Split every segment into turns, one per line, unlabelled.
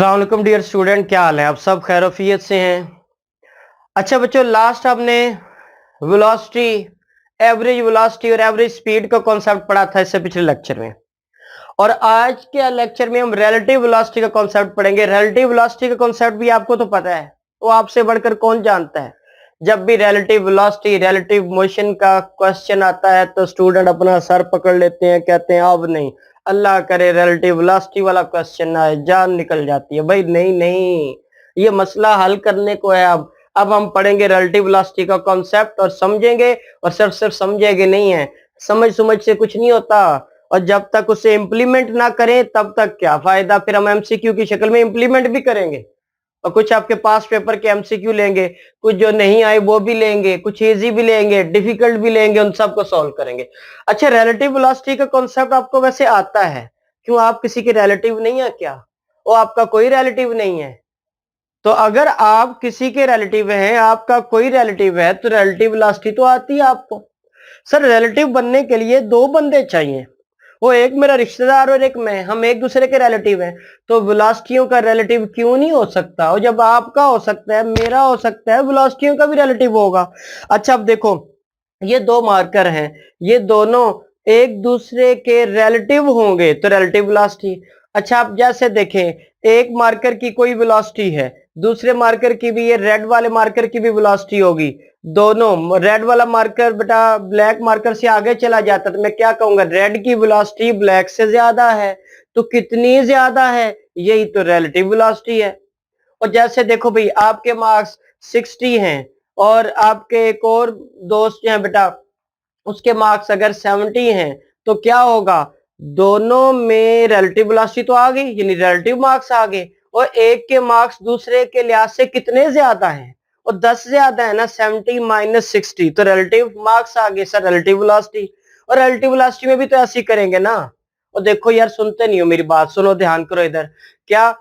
अस्सलाम वालेकुम dear student, क्या हाल है? आप सब खैरोफियत से हैं? अच्छा बच्चों, लास्ट आपने वेलोसिटी, एवरेज वेलोसिटी और एवरेज स्पीड का कॉन्सेप्ट पढ़ा था इससे पिछले लेक्चर में। और आज के लेक्चर में हम रिलेटिव वेलोसिटी का कॉन्सेप्ट पढ़ेंगे। रिलेटिव वेलोसिटी का कॉन्सेप्ट भी आपको तो पता है, वो आपसे बढ़कर कौन जानता है। जब भी रिलेटिव वेलोसिटी, रिलेटिव मोशन का क्वेश्चन आता है तो स्टूडेंट अपना सर पकड़ लेते हैं, कहते हैं अब नहीं, अल्लाह करे रिलेटिव वेलोसिटी वाला क्वेश्चन ना आए, जान निकल जाती है। भाई नहीं नहीं, ये मसला हल करने को है। अब हम पढ़ेंगे रिलेटिव वेलोसिटी का कॉन्सेप्ट और समझेंगे। और सिर्फ समझेंगे नहीं है, समझ समझ से कुछ नहीं होता। और जब तक उसे इम्प्लीमेंट ना करें तब तक क्या फायदा। फिर हम एमसीक्यू की शक्ल में इम्प्लीमेंट भी करेंगे और कुछ आपके पास पेपर के एमसीक्यू लेंगे, कुछ जो नहीं आए वो भी लेंगे, कुछ इजी भी लेंगे, डिफिकल्ट भी लेंगे, उन सबको सॉल्व करेंगे। अच्छा, रिलेटिव वेलोसिटी का कॉन्सेप्ट आपको वैसे आता है? क्यों, आप किसी के रिलेटिव नहीं है क्या? वो आपका कोई रिलेटिव नहीं है? तो अगर आप किसी के रिलेटिव हैं, आपका कोई रिलेटिव है, तो रिलेटिव वेलोसिटी तो आती है आपको। सर रिलेटिव बनने के लिए दो बंदे चाहिए, वो एक मेरा रिश्तेदार और एक मैं, हम एक दूसरे के रिलेटिव हैं। तो वेलोसिटियों का रिलेटिव क्यों नहीं हो सकता? और जब आपका हो सकता है, मेरा हो सकता है, वेलोसिटियों का भी रिलेटिव होगा। अच्छा अब देखो, ये दो मार्कर हैं, ये दोनों एक दूसरे के रिलेटिव होंगे तो रिलेटिव वेलोसिटी। अच्छा आप जैसे देखें, एक मार्कर की कोई वेलोसिटी है, दूसरे मार्कर की भी, ये रेड वाले मार्कर की भी वेलोसिटी होगी। दोनों, रेड वाला मार्कर बेटा ब्लैक मार्कर से आगे चला जाता तो मैं क्या कहूंगा, रेड की वेलोसिटी ब्लैक से ज्यादा है। तो कितनी ज्यादा है? यही तो रिलेटिव वेलोसिटी है। और जैसे देखो भाई, आपके मार्क्स 60 हैं और आपके एक और दोस्त हैं बेटा, उसके मार्क्स अगर 70 हैं, तो क्या होगा, दोनों में रिलेटिव वेलोसिटी तो आ गई, यानी रिलेटिव मार्क्स आ गए। और एक के मार्क्स दूसरे के लिहाज से कितने ज्यादा हैं? और 10 ज्यादा है ना, 70 माइनस 60, तो रिलेटिव मार्क्स आ गए सर, रिलेटिव वेलोसिटी। और रिलेटिव वेलोसिटी में भी तो ऐसे ही करेंगे ना। और देखो यार, सुनते नहीं हो मेरी बात, सुनो ध्यान करो इधर। क्या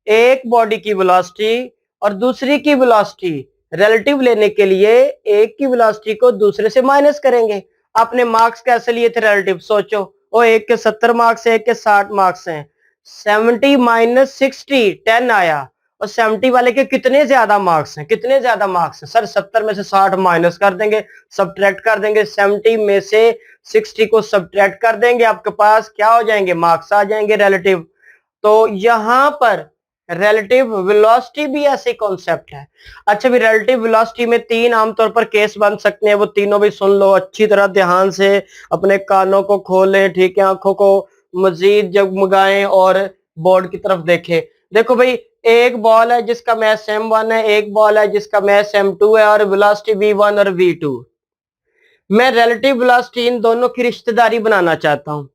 एक बॉडी की वेलोसिटी और दूसरी की वेलोसिटी रिलेटिव लेने के लिए एक की वेलोसिटी को दूसरे से माइनस करेंगे। आपने मार्क्स कैसे लिए थे रिलेटिव? सोचो, वो एक के 70 मार्क्स है, एक के 60 मार्क्स हैं। 70 माइनस 60 10 आया। और 70 वाले के कितने ज्यादा मार्क्स हैं? कितने ज्यादा मार्क्स हैं सर? 70 में से 60 माइनस कर देंगे, सब्ट्रैक्ट कर देंगे, 70 में से 60 को सब्ट्रैक्ट कर देंगे, आपके पास क्या हो जाएंगे, मार्क्स आ जाएंगे रिलेटिव। तो यहां पर रिलेटिव वेलोसिटी भी ऐसे कॉन्सेप्ट है। अच्छा भी, रिलेटिव वेलोसिटी में तीन आमतौर पर केस बन सकते हैं, वो तीनों भी सुन लो अच्छी तरह ध्यान से, अपने कानों को खोलें, ठीक है, आंखों को मजीद जगमगाएं और बोर्ड की तरफ देखें। देखो भाई, एक बॉल है जिसका मैस m1 है, एक बॉल है जिसका मैस m2 है और वेलोसिटी v1 और v2। मैं रिलेटिव वेलोसिटी इन दोनों की रिश्तेदारी बनाना चाहता हूं।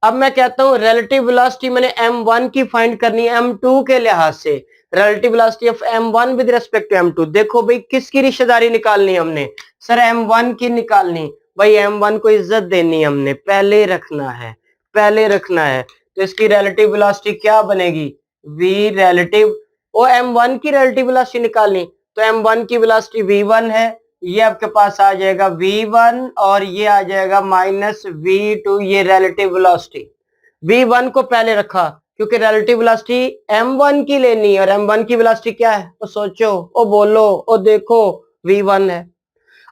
अब मैं कहता हूं रिलेटिव वेलोसिटी मैंने m1 की फाइंड करनी है m2 के लिहाज से। Relative velocity of m1 with respect to m2। देखो भाई, किसकी रिश्तेदारी निकालनी है हमने? सर m1 की निकालनी। भाई m1 को इज्जत देनी है हमने, पहले रखना है, पहले रखना है। तो इसकी रिलेटिव वेलोसिटी क्या बनेगी, v रिलेटिव। और m1 की रिलेटिव वेलोसिटी निकालनी, तो m1 की वेलोसिटी v1 है, ये आपके पास आ जाएगा v1 और ये आ जाएगा माइनस v2, ये रिलेटिव वेलोसिटी। v1 को पहले रखा क्योंकि रिलेटिव वेलोसिटी m1 की लेनी है और m1 की वेलोसिटी क्या है, तो सोचो, ओ बोलो, ओ देखो, v1 है।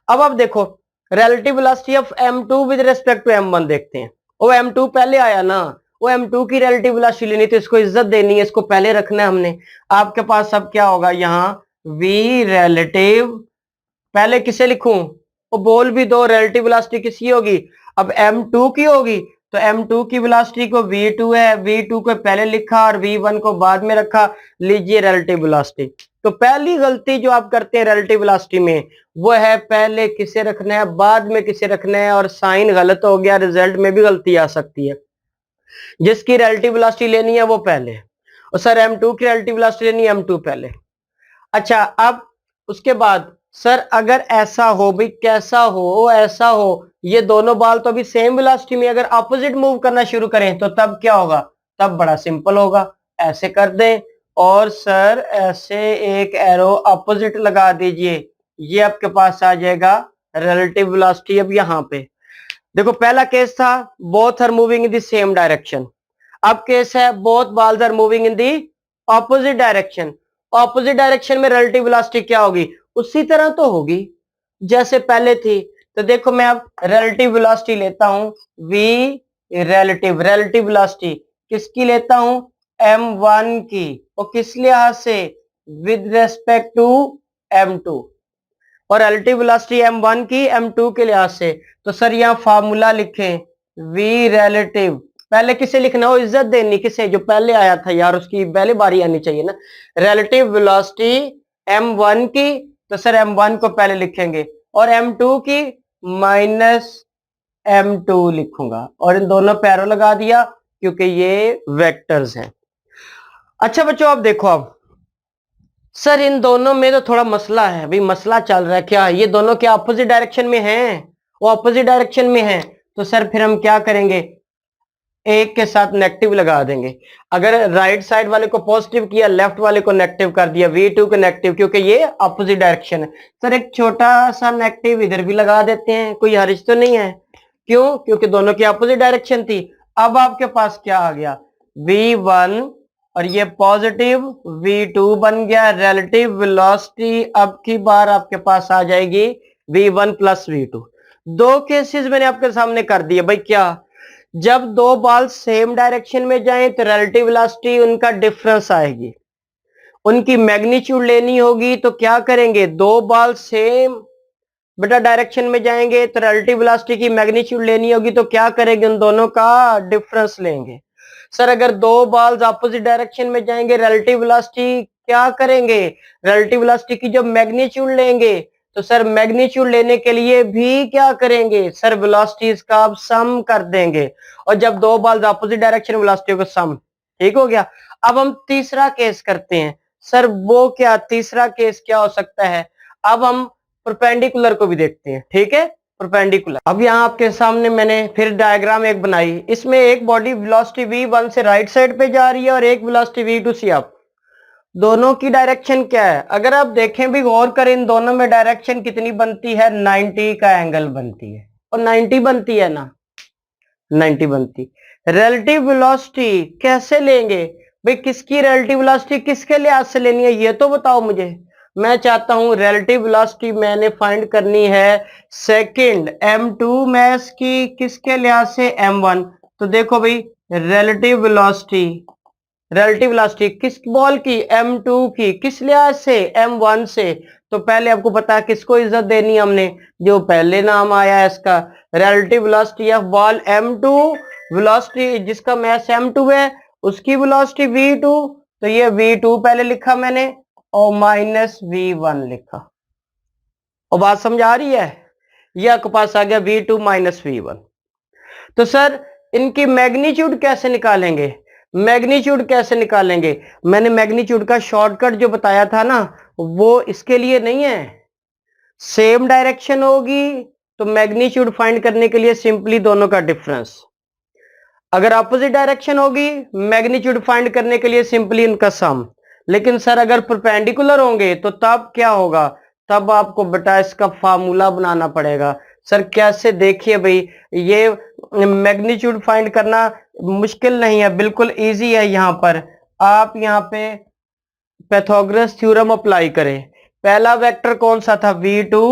अब देखो, relative velocity of m2 with respect to m1 देखते हैं। वो m2 पहले आया ना, वो m2 की रिलेटिव वेलोसिटी लेनी, तो इसको इज्जत देनी है, इसको पहले रखना है हमने। आपके पास अब क्या होगा, यहाँ v रिलेटिव, पहले किसे लिखूं, वो बोल भी दो, रिलेटिव वेलोसिटी किसकी होगी, अब m2 की होगी। तो m2 की वेलोसिटी को v2 है, v2 को पहले लिखा और v1 को बाद में रखा। लीजिए रिलेटिव वेलोसिटी। तो पहली गलती जो आप करते हैं रिलेटिव वेलोसिटी में, वो है पहले किसे रखना है, बाद में किसे रखना है, और साइन गलत हो गया, रिजल्ट में भी गलती आ सकती है। जिसकी रिलेटिव वेलोसिटी लेनी है वो पहले, और सर m2 की रिलेटिव वेलोसिटी लेनी है, m2 पहले। अच्छा अब उसके बाद, सर अगर ऐसा हो भाई, कैसा हो, ऐसा हो, ये दोनों बॉल तो अभी सेम वेलोसिटी में अगर अपोजिट मूव करना शुरू करें तो तब क्या होगा, तब बड़ा सिंपल होगा, ऐसे कर दें और सर ऐसे एक एरो अपोजिट लगा दीजिए, ये आपके पास आ जाएगा रिलेटिव वेलोसिटी। अब यहां पे देखो, पहला केस था both are moving in the same direction, अब केस है both balls are moving in the opposite direction, opposite direction में रिलेटिव वेलोसिटी क्या होगी? उसी तरह तो होगी जैसे पहले थी। तो देखो मैं अब रिलेटिव वेलोसिटी लेता हूं, v रिलेटिव, रिलेटिव वेलोसिटी किसकी लेता हूं? m1 की। और किस लिहाज से? With respect to m2। और रिलेटिव वेलोसिटी m1 की m2 के लिहाज से। तो सर यहां फार्मूला लिखें, v रिलेटिव। पहले किसे लिखना हो? इज्जत देनी किसे? जो पहले आया था यार, उसकी पहले बारी आनी चाहिए ना। रिलेटिव वेलोसिटी m1 की, तो सर m1 को पहले लिखेंगे, और m2 की माइनस m2 लिखूंगा, और इन दोनों पे एरो लगा दिया क्योंकि ये वेक्टर्स हैं। अच्छा बच्चों अब देखो, अब सर इन दोनों में तो थोड़ा मसला है भाई, मसला चल रहा है। क्या ये दोनों क्या अपोजिट डायरेक्शन में हैं? वो अपोजिट डायरेक्शन में हैं। तो सर फिर हम क्या करेंगे? एक के साथ नेगेटिव लगा देंगे। अगर राइट साइड वाले को पॉजिटिव किया, लेफ्ट वाले को नेगेटिव कर दिया, v2 को नेगेटिव, क्योंकि ये अपोजिट डायरेक्शन है। सर एक छोटा सा नेगेटिव इधर भी लगा देते हैं, कोई हर्ज तो नहीं है। क्यों? क्योंकि दोनों की अपोजिट डायरेक्शन थी। अब आपके पास क्या आ गया? v1 और ये पॉजिटिव v2 बन गया। रिलेटिव वेलोसिटी अब की बार आपके पास आ जाएगी v1 प्लस v2। दो केसेस मैंने आपके सामने कर दिए भाई। क्या? जब दो बॉल सेम डायरेक्शन में जाएं तो रिलेटिव वेलोसिटी उनका डिफरेंस आएगी। उनकी मैग्नीट्यूड लेनी होगी तो क्या करेंगे? दो बॉल सेम बेटा डायरेक्शन में जाएंगे तो रिलेटिव वेलोसिटी की मैग्नीट्यूड लेनी होगी तो क्या करेंगे? उन दोनों का डिफरेंस लेंगे। सर अगर दो बॉल्स अपोजिट डायरेक्शन में जाएंगे, रिलेटिव वेलोसिटी क्या करेंगे? रिलेटिव वेलोसिटी की जो मैग्नीट्यूड लेंगे, तो सर मैग्नीट्यूड लेने के लिए भी क्या करेंगे? सर वेलोसिटीज का आप सम कर देंगे, और जब दो बॉल्स अपोजिट डायरेक्शन वेलोसिटी को सम। ठीक हो गया। अब हम तीसरा केस करते हैं। सर वो क्या तीसरा केस क्या हो सकता है? अब हम परपेंडिकुलर को भी देखते हैं। ठीक है, परपेंडिकुलर। अब यहाँ आपके सामने मैंने फिर डायग्राम एक बनाई। इसमें एक बॉडी वेलोसिटी v1 से राइट साइड पे जा रही है और एक वेलोसिटी v2 से अप। दोनों की डायरेक्शन क्या है? अगर आप देखें भी, गौर करें, इन दोनों में डायरेक्शन कितनी बनती है? 90 का एंगल बनती है। और 90 बनती है ना, 90 बनती। रिलेटिव वेलोसिटी कैसे लेंगे भाई? किसकी रिलेटिव वेलोसिटी किसके लिहाज से लेनी है ये तो बताओ मुझे। मैं चाहता हूं रिलेटिव वेलोसिटी मैंने फाइंड करनी है सेकंड m2 मैस की किसके लिहाज से? m1। तो देखो भाई, रिलेटिव वेलोसिटी, रिलेटिव वेलोसिटी किस बॉल की? m2 की। किस लिहाज से? m1 से। तो पहले आपको पता है किसको इज्जत देनी है हमने? जो पहले नाम आया है इसका, relative velocity of ball m2, velocity जिसका मैस m2 है उसकी वेलोसिटी v2। तो ये v2 पहले लिखा मैंने और माइनस v1 लिखा। और बात समझ आ रही है? ये आपके पास आ गया v2 माइनस v1। तो सर इनकी मैग्नीट्यूड कैसे निकालेंगे? मैग्नीट्यूड कैसे निकालेंगे? मैंने मैग्नीट्यूड का शॉर्टकट जो बताया था ना, वो इसके लिए नहीं है। सेम डायरेक्शन होगी तो मैग्नीट्यूड फाइंड करने के लिए सिंपली दोनों का डिफरेंस। अगर अपोजिट डायरेक्शन होगी, मैग्नीट्यूड फाइंड करने के लिए सिंपली इनका सम। लेकिन सर अगर परपेंडिकुलर होंगे तो तब क्या होगा? तब आपको बेटा इसका फार्मूला बनाना पड़ेगा। सर कैसे? देखिए भाई, ये मैग्नीट्यूड फाइंड करना मुश्किल नहीं है, बिल्कुल इजी है। यहां पर आप यहाँ पे पाइथागोरस थ्योरम अप्लाई करें। पहला वेक्टर कौन सा था? v2,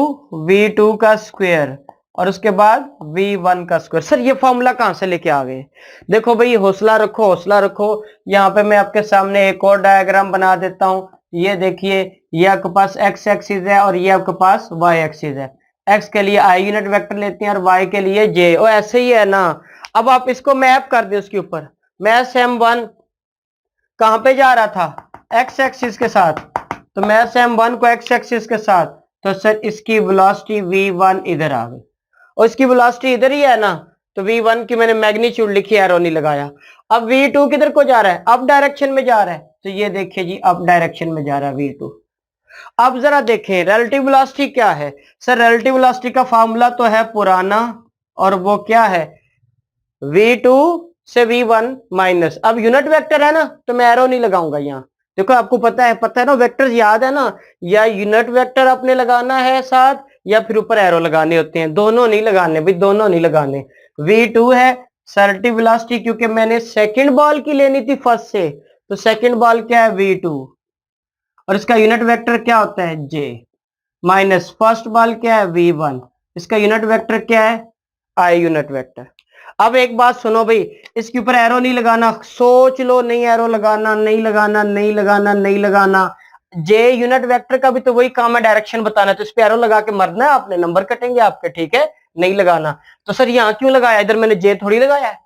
v2 का स्क्वायर, और उसके बाद v1 का स्क्वायर। सर ये फॉर्मूला कहां से लेके आ गए? देखो भाई, हौसला रखो, हौसला रखो। यहाँ पे मैं आपके सामने एक और डायग्राम बना देता हूं। ये देखिए, ये आपके पास x एक्सिस है और ये आपके पास y एक्सिस है। x के लिए i यूनिट वेक्टर लेते हैं और y के लिए j। और ऐसे ही है ना। अब आप इसको मैप कर दे उसके ऊपर। मैथ m1 कहां पे जा रहा था? x एक्सिस के साथ। तो मैथ m1 को x एक्सिस के साथ, तो सर इसकी वेलोसिटी v1 इधर आ गई और इसकी वेलोसिटी इधर ही है ना। तो v1 की मैंने मैग्नीट्यूड लिखी, एरो नहीं लगाया। अब v2 किधर को जा रहा है? अप डायरेक्शन में जा रहा है। तो ये देखिए जी, अप डायरेक्शन में जा रहा है v2। अब जरा देखें रिलेटिव वेलोसिटी क्या है। सर रिलेटिव वेलोसिटी का फार्मूला तो है पुराना, और वो क्या है? v2 से v1 माइनस। अब यूनिट वेक्टर है ना, तो मैं एरो नहीं लगाऊंगा यहाँ। देखो आपको पता है ना, वेक्टर्स याद है ना, या यूनिट वेक्टर आपने लगाना है साथ, या फिर ऊपर एरो लगाने होते हैं। दोनों नहीं लगाने भाई, दोनों नहीं लगाने। v2 है रिलेटिव वेलोसिटी, क्योंकि मैंने सेकंड बॉल की लेनी थी फर्स्ट से, तो सेकंड बॉल क्या है v2 और इसका यूनिट वेक्टर क्या होता है j, माइनस फर्स्ट बॉल क्या है v1, इसका यूनिट वेक्टर क्या है i यूनिट वेक्टर। अब एक बात सुनो भाई, इसके ऊपर एरो नहीं लगाना, सोच लो, नहीं एरो लगाना, नहीं लगाना, नहीं लगाना, नहीं लगाना। जे यूनिट वेक्टर का भी तो वही काम है, डायरेक्शन बताना, तो इस पे एरो लगा के मरना है आपने, नंबर कटेंगे आपके, ठीक है, नहीं लगाना। तो सर यहाँ क्यों लगाया, इधर मैंने जे थोड़ी लगाया है,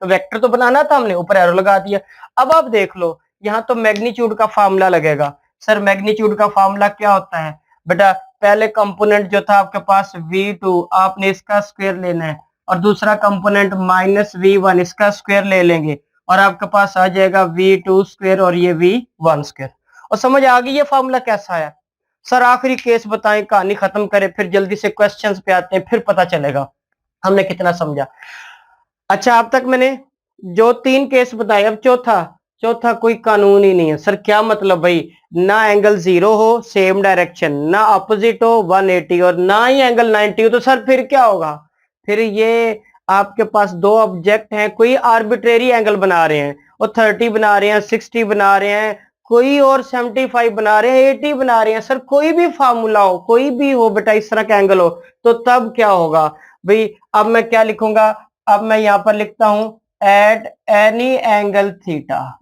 तो वेक्टर तो बनाना था हमने, ऊपर एरो लगा दिया। अब आप देख लो, यहाँ तो मैग्नीट्यूड का फार्मूला लगेगा। सर मैग्नीट्यूड का फार्मूला क्या होता है बेटा, पहले कंपोनेंट जो था आपके पास v2, आपने इसका स्क्वायर लेना है, और दूसरा कंपोनेंट माइनस v1, इसका स्क्वायर ले लेंगे, और आपके पास आ जाएगा v2 स्क्वायर और ये v1 स्क्वायर। और समझ आ गई ये फार्मूला कैसा आया। सर आखिरी केस बताएं, कहानी खत्म करें, फिर जल्दी से क्वेश्चंस पे आते हैं, फिर पता चलेगा हमने कितना समझा। अच्छा अब तक मैंने जो 3 केस बताए, अब चौथा कोई कानून ही नहीं है। सर क्या मतलब भाई, ना एंगल 0 हो सेम डायरेक्शन, ना ऑपोजिट हो 180 और ना ही एंगल 90 हो, तो सर फिर क्या होगा, फिर ये आपके पास दो ऑब्जेक्ट हैं, कोई आर्बिट्रेरी एंगल बना रहे हैं, और 30 बना रहे हैं, 60 बना रहे हैं, कोई और 75 बना रहे हैं, 80 बना रहे हैं। सर कोई भी फार्मूला हो, कोई भी हो बेटा, इस तरह का एंगल हो, तो तब क्या होगा भाई। अब मैं क्या लिखूंगा, अब मैं यहां पर लिखता हूं एट एनी एंगल थीटा,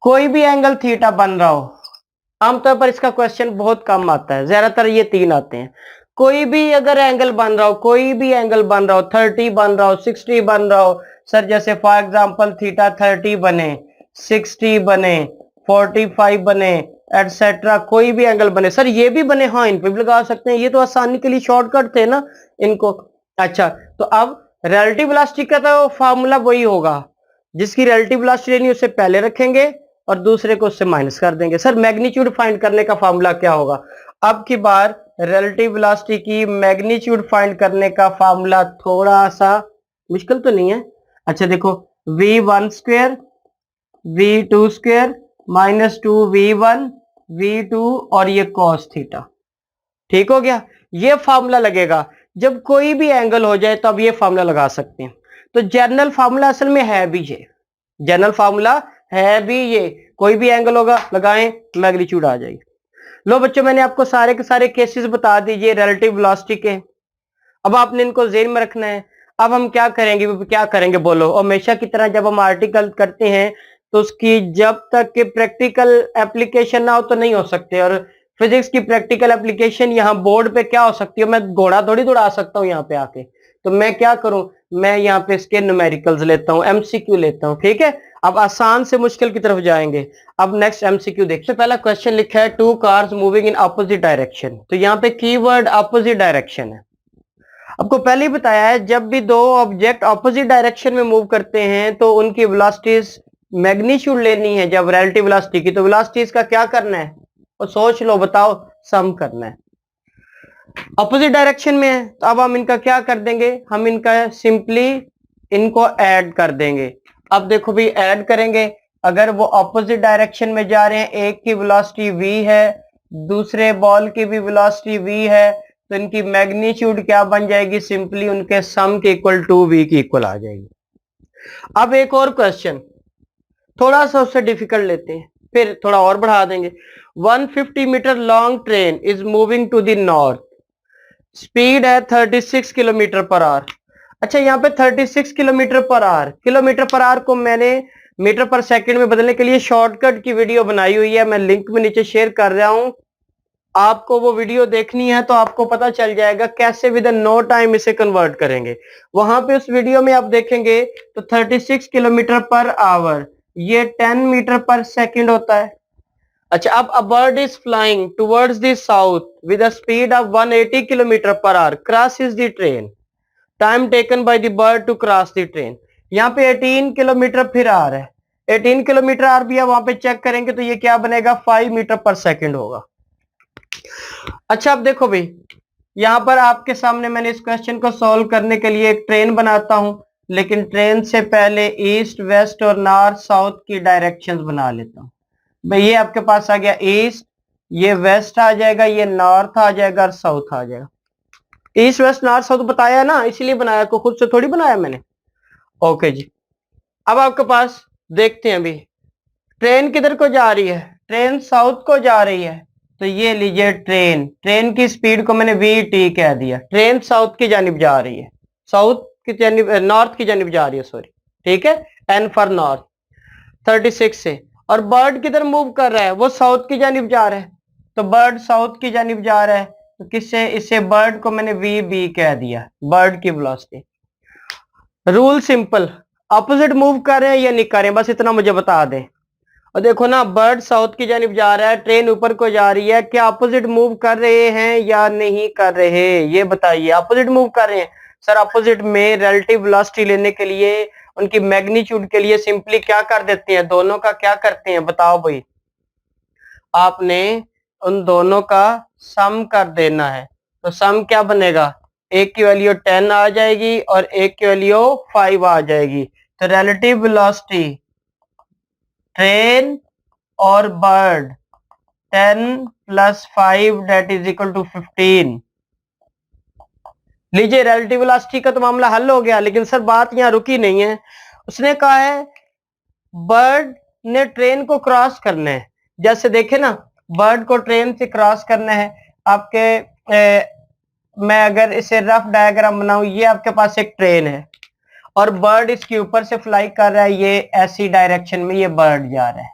कोई भी एंगल थीटा बन रहा हो। आमतौर पर इसका क्वेश्चन बहुत कम आता है, ज्यादातर ये 3 आते हैं। कोई भी अगर एंगल बन रहा हो, कोई भी एंगल बन रहा हो, 30 बन रहा हो, 60 बन रहा हो, सर जैसे फॉर एग्जांपल थीटा 30 बने, 60 बने, 45 बने, एटसेट्रा, कोई भी एंगल बने, सर ये भी बने, हाँ इन पे भी लगा सकते हैं, ये तो आसानी के लिए शॉर्टकट थे ना इनको। अच्छा तो अब रिलेटिव वेलोसिटी का तो फॉर्मूला वही होगा, जिसकी रिलेटिव वेलोसिटी लेनी उससे पहले रखेंगे और दूसरे को उससे माइनस कर देंगे। सर मैग्नीट्यूड फाइंड करने का फॉर्मूला क्या होगा, अब की बार रिलेटिव वेलोसिटी की मैग्नीट्यूड फाइंड करने का फॉर्मूला थोड़ा सा मुश्किल तो नहीं है। अच्छा देखो, v1 square v2 square minus 2v1 v2 और ये cos थीटा, ठीक हो गया। ये फार्मूला लगेगा जब कोई भी एंगल हो जाए, तो अब ये फार्मूला लगा सकते हैं। तो जनरल फार्मूला असल में है भी ये, जनरल फार्मूला है भी ये, कोई भी एंगल होगा लगाएं, मैग्नीट्यूड आ जाएगी। लो बच्चों मैंने आपको सारे के सारे केसेस बता दीजिए रिलेटिव वेलोसिटी के, अब आपने इनको जेहन में रखना है। अब हम क्या करेंगे बोलो, हमेशा की तरह जब हम आर्टिकल करते हैं तो उसकी जब तक कि प्रैक्टिकल एप्लीकेशन ना हो तो नहीं हो सकते, और फिजिक्स की प्रैक्टिकल एप्लीकेशन यहाँ बोर्ड पे क्या हो सकती है, मैं घोड़ा थोड़ी दौड़ा सकता हूँ यहाँ पे आके, तो मैं क्या करूं, मैं यहाँ पे इसके न्यूमेरिकल्स लेता हूँ, एमसीक्यू लेता हूँ, ठीक है। अब आसान से मुश्किल की तरफ जाएंगे। अब नेक्स्ट एमसीक्यू देखते, पहला क्वेश्चन लिखा है 2 cars moving in opposite direction, तो यहाँ पे कीवर्ड अपोजिट डायरेक्शन है। आपको पहले ही बताया है, जब भी दो ऑब्जेक्ट ऑपोजिट डायरेक्शन में मूव करते हैं तो उनकी वेलोसिटीज मैग्नीट्यूड लेनी है, जब रिलेटिव वेलोसिटी की, तो वेलोसिटीज का क्या करना है, और सोच लो बताओ, सम करना है। अपोजिट डायरेक्शन में है तो अब हम इनका क्या कर देंगे, हम इनका सिंपली इनको ऐड कर देंगे। अब देखो भी ऐड करेंगे, अगर वो अपोजिट डायरेक्शन में जा रहे हैं, एक की वेलोसिटी v है, दूसरे बॉल की भी वेलोसिटी v है, तो इनकी मैग्नीट्यूड क्या बन जाएगी, सिंपली उनके सम के इक्वल टू v की इक्वल आ जाएगी। अब एक और क्वेश्चन थोड़ा सा उससे डिफिकल्ट लेते हैं, फिर थोड़ा और बढ़ा देंगे। 150 metre long train is moving to the north, speed है 36 किलोमीटर पर आवर। अच्छा यहाँ पे 36 kilometre per our, kilometre per our को मैंने मीटर पर सेकंड में बदलने के लिए शॉर्टकट की वीडियो बनाई हुई है, मैं लिंक में नीचे शेयर कर रहा हूं, आपको वो वीडियो देखनी है तो आपको पता चल जाएगा कैसे विद इन नो टाइम इसे कन्वर्ट करेंगे। वहां पे उस वीडियो में आप देखेंगे तो 36 किलोमीटर पर आवर ये 10 मीटर पर सेकंड होता है। अच्छा अब a bird is flying towards the south with a speed of 180 kilometre per hour, crosses the train, time taken by the bird to cross the train. यहाँ पे 18 kilometre फिर आ रहा है, 18 किलोमीटर आर भी है, वहां पे चेक करेंगे तो ये क्या बनेगा, 5 मीटर पर सेकंड होगा। अच्छा अब देखो भाई, यहां पर आपके सामने मैंने इस क्वेश्चन को सॉल्व करने के लिए एक ट्रेन बनाता हूं, लेकिन ट्रेन से पहले ईस्ट वेस्ट और नॉर्थ साउथ की डायरेक्शंस बना लेता हूं। भाई ये आपके पास आ गया ईस्ट, ये वेस्ट आ जाएगा, ये नॉर्थ आ जाएगा और साउथ आ जाएगा। ईस्ट वेस्ट नॉर्थ साउथ बताया ना, इसीलिए बनाया, को खुद से थोड़ी बनाया मैंने। ओके जी, अब आपके पास देखते हैं अभी ट्रेन किधर को जा रही है, ट्रेन साउथ को जा रही है। तो ये लीजिए ट्रेन, ट्रेन की स्पीड को मैंने वी टी कह दिया। ट्रेन साउथ की जानिब जा रही है, साउथ की जानिब, नॉर्थ की जानिब जा रही है, सॉरी, ठीक है, एन फॉर नॉर्थ 36 से। और बर्ड किधर मूव कर रहा है, वो साउथ की जानिब जा रहा है, तो बर्ड साउथ की जानिब जा रहा है, तो किससे, इससे बर्ड को मैंने वी बी कह दिया, बर्ड की velocity. Rule simple, opposite move कर रहे हैं या नहीं कर रहे हैं, बस इतना मुझे बता दें। और देखो ना, बर्ड साउथ की जानिब जा रहा है, ट्रेन ऊपर को जा रही है, क्या अपोजिट मूव कर रहे हैं या नहीं कर रहे, ये बताइए। अपोजिट मूव कर रहे हैं सर, अपोजिट में रिलेटिव वेलोसिटी लेने के लिए, उनकी मैग्नीट्यूड के लिए सिंपली क्या कर देते हैं, दोनों का क्या करते हैं, बताओ भाई। आपने उन दोनों का सम कर देना है, तो सम क्या बनेगा, एक की वैल्यू 10 आ जाएगी और एक की वैल्यू 5 आ जाएगी। तो रिलेटिव वेलोसिटी ट्रेन और bird 10 + 5 that is equal to 15। लीजिए रिलेटिव वेलोसिटी का तो मामला हल हो गया, लेकिन सर बात यहां रुकी नहीं है। उसने कहा है बर्ड ने ट्रेन को क्रॉस करना है, जैसे देखे ना, बर्ड को ट्रेन से क्रॉस करना है। आपके मैं अगर इसे रफ डायग्राम बनाऊं, ये आपके पास एक ट्रेन है और बर्ड इसके ऊपर से फ्लाई कर रहा है, ये ऐसी डायरेक्शन में ये बर्ड जा रहा है,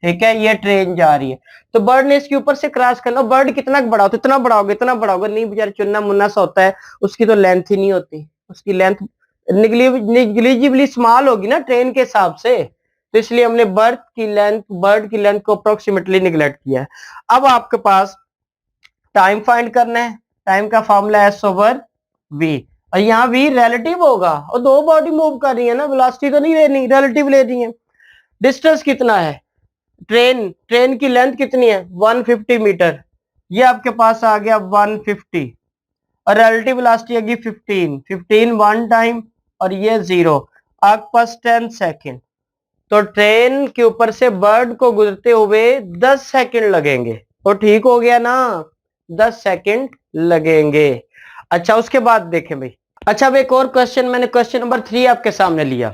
ठीक है, ये ट्रेन जा रही है। तो बर्ड ने इसके ऊपर से क्रॉस करना, बर्ड कितना बड़ा होता है, इतना बड़ा होगा, इतना बड़ा होगा नहीं, बेचारा चुन्ना मुन्ना सा होता है, उसकी तो लेंथ ही नहीं होती, उसकी लेंथ निग्लिजिबली स्मॉल होगी ना ट्रेन के हिसाब से। तो इसलिए हमने बर्ड की लेंथ को अप्रोक्सीमेटली निगलेक्ट किया है। अब आपके पास टाइम फाइंड करना है, टाइम का फॉर्मूला S/V, और यहाँ V रिलेटिव होगा, और दो बॉडी मूव कर रही है ना, वेलोसिटी तो नहीं लेनी, रिलेटिव ले रही है। डिस्टेंस कितना है, ट्रेन की लेंथ कितनी है, 150 मीटर, ये आपके पास आ गया 150, और रिलेटिव वेलोसिटी आएगी 15 वन टाइम, और ये 0, आपके पास 10 सेकेंड। तो ट्रेन के ऊपर से बर्ड को गुजरते हुए 10 सेकंड लगेंगे, तो ठीक हो गया ना, 10 सेकंड लगेंगे। अच्छा उसके बाद देखें भाई, अच्छा अब एक और क्वेश्चन, मैंने क्वेश्चन नंबर 3 आपके सामने लिया।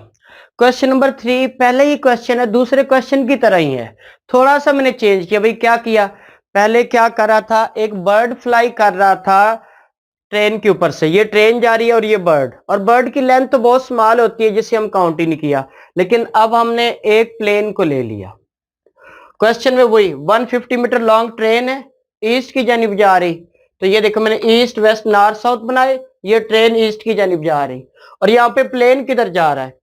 क्वेश्चन नंबर 3 पहले ही क्वेश्चन है, दूसरे क्वेश्चन की तरह ही है, थोड़ा सा मैंने चेंज किया भाई। क्या किया, पहले क्या कर रहा था, एक बर्ड फ्लाई कर रहा था ट्रेन के ऊपर से, ये ट्रेन जा रही है और ये बर्ड, और बर्ड की लेंथ तो बहुत स्मॉल होती है जिसे हम काउंट ही नहीं किया, लेकिन अब हमने एक प्लेन को ले लिया। क्वेश्चन में वही 150 मीटर लॉन्ग ट्रेन है, ईस्ट की जानिब जा रही, तो ये देखो मैंने ईस्ट वेस्ट नॉर्थ साउथ बनाए, ये ट्रेन ईस्ट की जानिब जा रही, और यहाँ पे प्लेन किधर जा रहा है,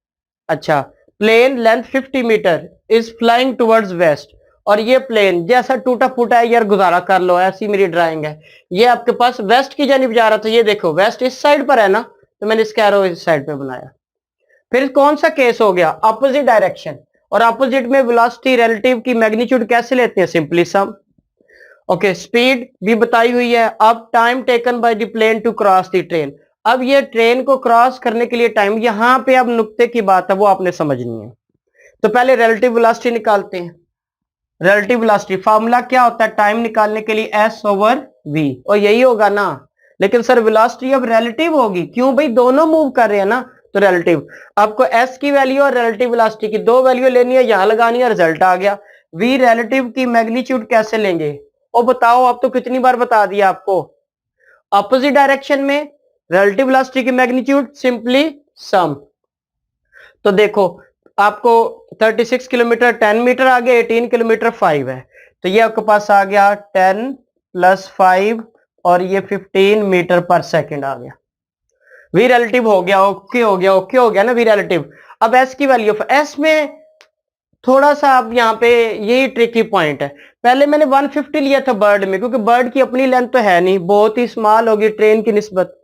अच्छा plane length 50 metre is flying towards west, और ये प्लेन जैसा टूटा फूटा है यार, गुजारा कर लो, ऐसी मेरी ड्राइंग है, ये आपके पास वेस्ट की जानिब जा रहा था, ये देखो वेस्ट इस साइड पर है ना, तो मैंने इसका एरो इस साइड पे बनाया। फिर कौन सा केस हो गया, अपोजिट डायरेक्शन, और अपोजिट में वेलोसिटी रिलेटिव की मैग्नीट्यूड कैसे लेते हैं, सिंपली सम। ओके स्पीड भी बताई हुई है, अब time taken by the plane to cross the train, अब ये ट्रेन को क्रॉस करने के लिए टाइम, यहां पे अब नुक्ते की बात है वो आपने समझनी है। तो पहले रिलेटिव वेलोसिटी निकालते हैं। रिलेटिव वेलोसिटी फार्मूला क्या होता है टाइम निकालने के लिए, S/V, और यही होगा ना, लेकिन सर वेलोसिटी अब रिलेटिव होगी, क्यों भाई, दोनों मूव कर रहे हैं ना, तो रिलेटिव। आपको S की वैल्यू और रिलेटिव वेलोसिटी की दो वैल्यू लेनी है, यहां लगानी है, रिजल्ट आ गया। V रिलेटिव की मैग्नीट्यूड कैसे लेंगे, और बताओ, अब तो कितनी बार बता दिया आपको, अपोजिट डायरेक्शन में रिलेटिव वेलोसिटी की मैग्नीट्यूड सिंपली सम। तो देखो आपको 36 किलोमीटर 10 मीटर आ गया, 18 किलोमीटर 5 है, तो ये आपके पास आ गया 10 + 5 और ये 15 मीटर पर सेकंड आ गया। वी रिलेटिव हो गया, ओके हो गया, ओके हो गया ना वी रिलेटिव। अब एस की वैल्यू, एस में थोड़ा सा अब यहाँ पे यही ट्रिकी पॉइंट है, पहले मैंने 150 लिया था बर्ड में, क्योंकि बर्ड की अपनी लेंथ तो है नहीं, बहुत ही स्मॉल होगी ट्रेन की निस्बत।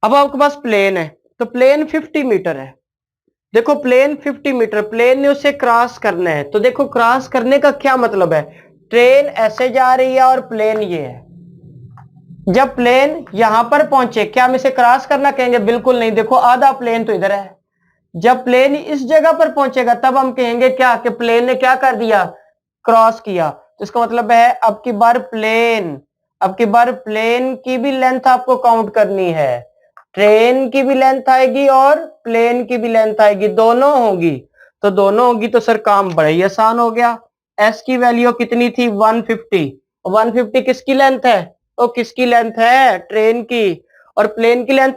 अब आपके पास प्लेन है, तो प्लेन 50 मीटर है, देखो प्लेन 50 मीटर, प्लेन ने उसे क्रॉस करना है, तो देखो क्रॉस करने का क्या मतलब है, ट्रेन ऐसे जा रही है और प्लेन ये है, जब प्लेन यहां पर पहुंचे क्या हम इसे क्रॉस करना कहेंगे, बिल्कुल नहीं, देखो आधा प्लेन तो इधर है, जब प्लेन इस जगह पर पहुंचेगा तब हम कहेंगे क्या, कि प्लेन ने क्या कर दिया, क्रॉस किया। तो इसका मतलब है अब की बार प्लेन की भी लेंथ आपको काउंट करनी है, ट्रेन की भी लेंथ आएगी और प्लेन की भी लेंथ आएगी, दोनों होगी। तो दोनों होगी तो सर काम बड़ा ही आसान हो गया। एस की वैल्यू कितनी थी 150, 150 किसकी लेंथ है? तो किसकी लेंथ है? ट्रेन की। और प्लेन की लेंथ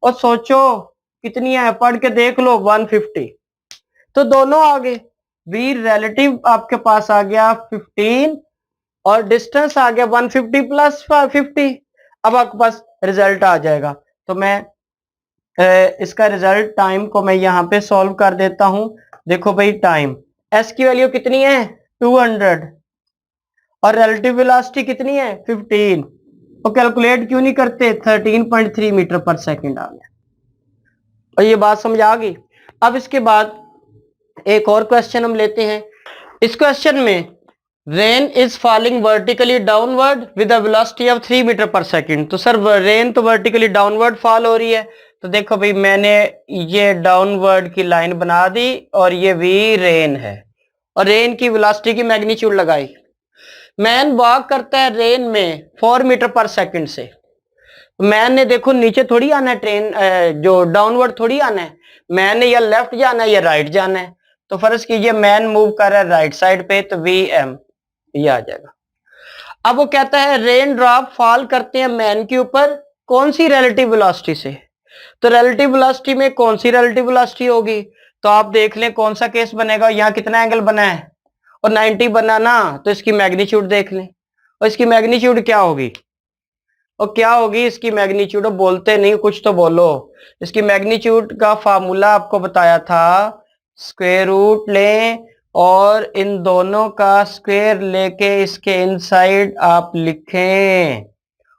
और सोचो कितनी है, पढ़ के देख लो 150। तो दोनों आ गए। वी रिलेटिव आपके पास आ गया 15 और डिस्टेंस आ गया 150 प्लस 50। अब आपके पास रिजल्ट आ जाएगा। तो मैं इसका रिजल्ट टाइम को मैं यहां पे सॉल्व कर देता हूं। देखो भाई टाइम, एस की वैल्यू कितनी है 200 और रिलेटिव वेलोसिटी कितनी है 15। तो कैलकुलेट क्यों नहीं करते? 13.3 मीटर पर सेकंड आ गया। और ये बात समझ आ गई। अब इसके बाद एक और क्वेश्चन हम लेते हैं। इस क्वेश्चन में rain is falling vertically downward with a velocity of 3 metre per second. तो सर रेन तो वर्टिकली डाउनवर्ड फॉल हो रही है। तो देखो भाई मैंने ये डाउनवर्ड की लाइन बना दी और ये वी रेन है और रेन की वेलोसिटी की मैग्नीट्यूड लगाई। मैन वॉक करता है रेन में 4 मीटर पर सेकंड से। मैन ने देखो नीचे थोड़ी आना है, ट्रेन जो डाउनवर्ड थोड़ी आना है। मैन ने या लेफ्ट जाना है या राइट जाना है। तो फर्ज कीजिए मैन मूव कर रहा है राइट साइड पे, तो वी एम ये आ जाएगा। अब वो कहता है रेन ड्रॉप फॉल करते हैं मैन के ऊपर कौन सी रिलेटिव वेलोसिटी से। तो रिलेटिव वेलोसिटी में कौन सी रिलेटिव वेलोसिटी होगी? तो आप देख लें कौन सा केस बनेगा। यहाँ कितना एंगल बना है और 90 बना ना, तो इसकी मैग्नीट्यूड देख लें। और इसकी मैग्नीट्यूड क्या होगी? और क्या होगी इसकी मैग्नीट्यूड? बोलते नहीं, कुछ तो बोलो। इसकी मैग्नीट्यूड का फार्मूला आपको बताया था, स्क्वायर रूट लें और इन दोनों का स्क्वायर लेके इसके इनसाइड आप लिखें।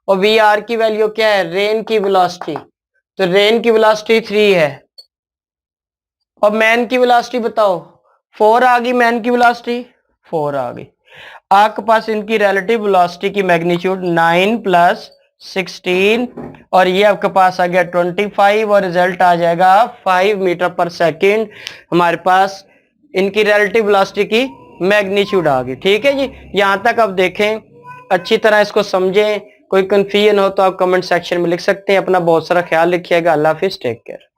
और वी आर की वैल्यू क्या है? रेन की वेलोसिटी। तो रेन की वेलोसिटी 3 है। और मैन की वेलोसिटी बताओ, 4 आ गई। मैन की वेलोसिटी 4 आ गई। आपके पास इनकी रिलेटिव वेलोसिटी की मैग्नीट्यूड 9 प्लस 16 और ये आपके पास आ गया 25 और रिजल्ट आ जाएगा 5 मीटर पर सेकंड। हमारे पास इनकी रिलेटिव वेलोसिटी की मैग्नीट्यूड आ गई। ठीक है जी, यहां तक आप देखें, अच्छी तरह इसको समझें। कोई कंफ्यूजन हो तो आप कमेंट सेक्शन में लिख सकते हैं। अपना बहुत सारा ख्याल रखिएगा। अल्लाह हाफिज, टेक केयर।